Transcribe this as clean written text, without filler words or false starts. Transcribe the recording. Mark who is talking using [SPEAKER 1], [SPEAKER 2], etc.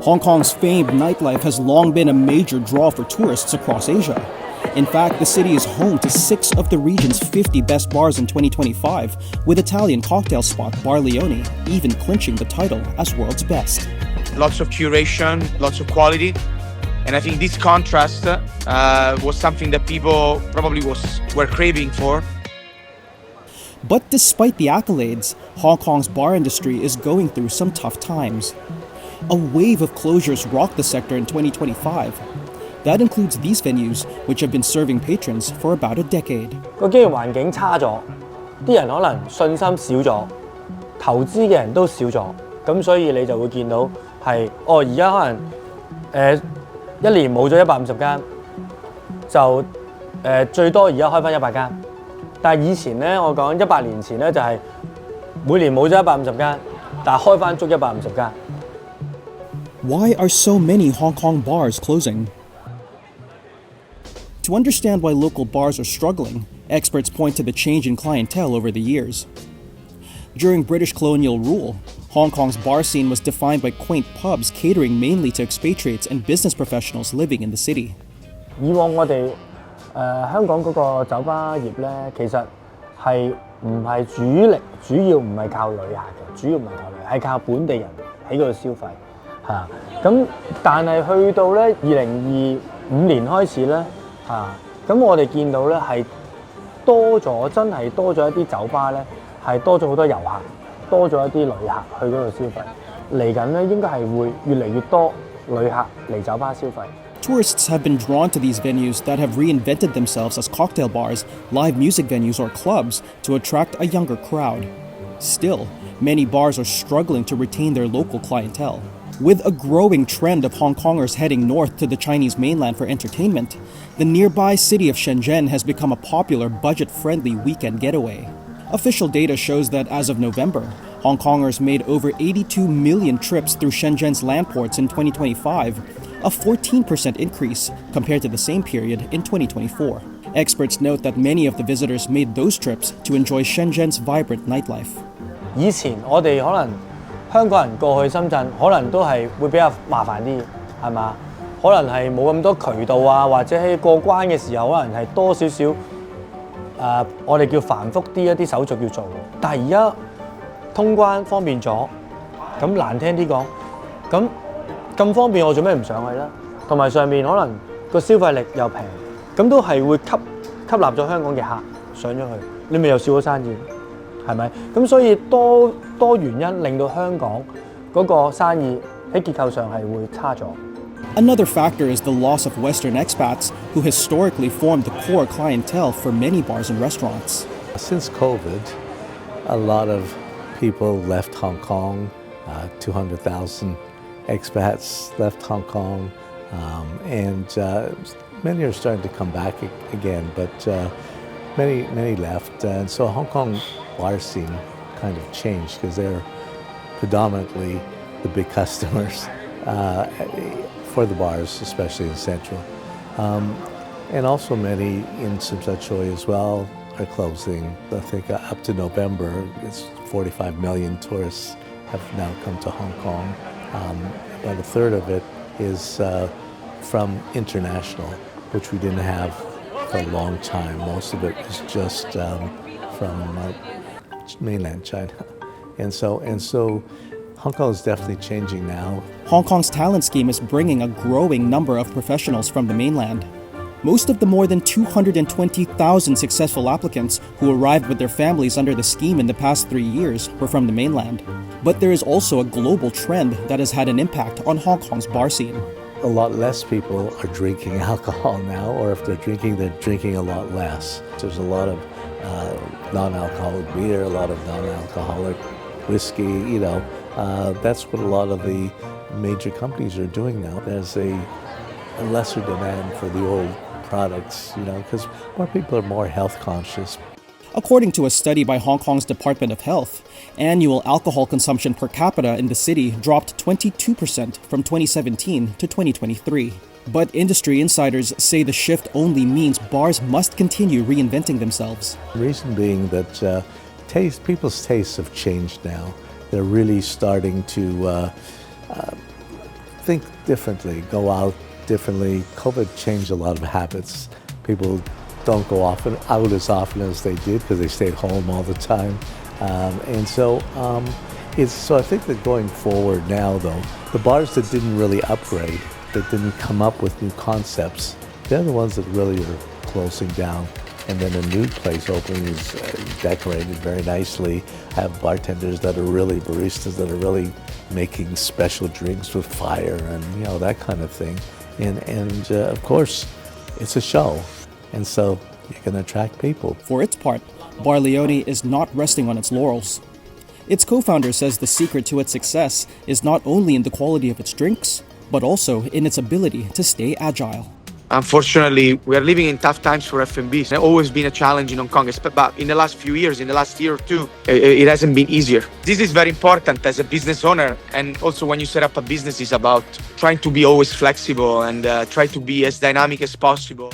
[SPEAKER 1] Hong Kong's famed nightlife has long been a major draw for tourists across Asia. In fact, the city is home to 6 of the region's 50 best bars in 2025, with Italian cocktail spot Bar Leone even clinching the title as world's best.
[SPEAKER 2] Lots of curation, lots of quality, and I think this contrast was something that people probably were craving for.
[SPEAKER 1] But despite the accolades, Hong Kong's bar industry is going through some tough times. A wave of closures rocked the sector in 2025. That includes these venues, which have been serving patrons for about a decade.
[SPEAKER 3] 個經營環境差咗，啲人可能信心少咗，投資嘅人都少咗，咁所以你就會見到係而家可能一年冇咗150間，就最多而家開翻100間。但係以前咧，我講100年前咧就係每年冇咗150間，但係開翻足150間。
[SPEAKER 1] Why are so many Hong Kong bars closing? To understand why local bars are struggling, experts point to the change in clientele over the years. During British colonial rule, Hong Kong's bar scene was defined by quaint pubs catering mainly to expatriates and business professionals living in the city.
[SPEAKER 3] 以往我哋香港嗰個酒吧業咧，其實係唔係主要唔係靠旅客嘅，主要唔係靠旅客，係靠本地人喺嗰度消費嚇。咁但係去到咧2025年開始咧。咁我哋見到咧係多咗，真係多咗一啲酒吧咧，係多咗好多遊客，多咗一啲旅客去嗰度消費。嚟緊咧應該係會越嚟越多旅客嚟酒吧消費。
[SPEAKER 1] Tourists have been drawn to these venues that have reinvented themselves as cocktail bars, live music venues, or clubs to attract a younger crowd. Still, many bars are struggling to retain their local clientele. With a growing trend of Hong Kongers heading north to the Chinese mainland for entertainment, the nearby city of Shenzhen has become a popular budget-friendly weekend getaway. Official data shows that as of November, Hong Kongers made over 82 million trips through Shenzhen's land ports in 2025, a 14% increase compared to the same period in 2024. Experts note that many of the visitors made those trips to enjoy Shenzhen's vibrant nightlife.
[SPEAKER 3] 以前我哋可能香港人過去深圳，可能都係會比較麻煩啲，係嘛？可能係冇咁多渠道啊，或者喺過關嘅時候，可能係多少少我哋叫繁複啲一啲手續要做。但係而家通關方便咗，咁難聽啲講，咁方便我做咩唔上去啦？同埋上面可能個消費力又平，咁都係會吸納咗香港嘅客上咗去，你咪又少咗生意。係咪？咁所以多原因令到香港嗰個生意喺結構上係會差咗。
[SPEAKER 1] Another factor is the loss of Western expats who historically formed the core clientele for many bars and restaurants.
[SPEAKER 4] Since COVID, a lot of people left Hong Kong. 200,000 expats left Hong Kong, and many are starting to come back again, but many left, and so Hong Kong bar scene kind of changed because they're predominantly the big customers for the bars, especially in Central. And also many in Tsim Sha Tsui as well are closing. I think up to November, it's 45 million tourists have now come to Hong Kong. About a third of it is from international, which we didn't have for a long time. Most of it is just from mainland China. And so Hong Kong is definitely changing now.
[SPEAKER 1] Hong Kong's talent scheme is bringing a growing number of professionals from the mainland. Most of the more than 220,000 successful applicants who arrived with their families under the scheme in the past 3 years were from the mainland. But there is also a global trend that has had an impact on Hong Kong's bar scene.
[SPEAKER 4] A lot less people are drinking alcohol now, or if they're drinking a lot less. There's a lot of non-alcoholic beer, a lot of non-alcoholic whiskey, that's what a lot of the major companies are doing now. There's a lesser demand for the old products, because more people are more health conscious.
[SPEAKER 1] According to a study by Hong Kong's Department of Health, annual alcohol consumption per capita in the city dropped 22% from 2017 to 2023. But industry insiders say the shift only means bars must continue reinventing themselves.
[SPEAKER 4] The reason being that people's tastes have changed now. They're really starting to think differently, go out differently. COVID changed a lot of habits. People don't go out as often as they did because they stayed home all the time. So I think that going forward now, though, the bars that didn't really upgrade, that didn't come up with new concepts, they're the ones that really are closing down. And then a new place opening is decorated very nicely. I have bartenders that are really baristas that are really making special drinks with fire and that kind of thing. And of course, it's a show, and so you can attract people.
[SPEAKER 1] For its part, Bar Leone is not resting on its laurels. Its co-founder says the secret to its success is not only in the quality of its drinks, but also in its ability to stay agile.
[SPEAKER 2] Unfortunately, we are living in tough times for F&B. It's always been a challenge in Hong Kong, but in the last few years, in the last year or two, it hasn't been easier. This is very important as a business owner, and also when you set up a business, it's about trying to be always flexible and try to be as dynamic as possible.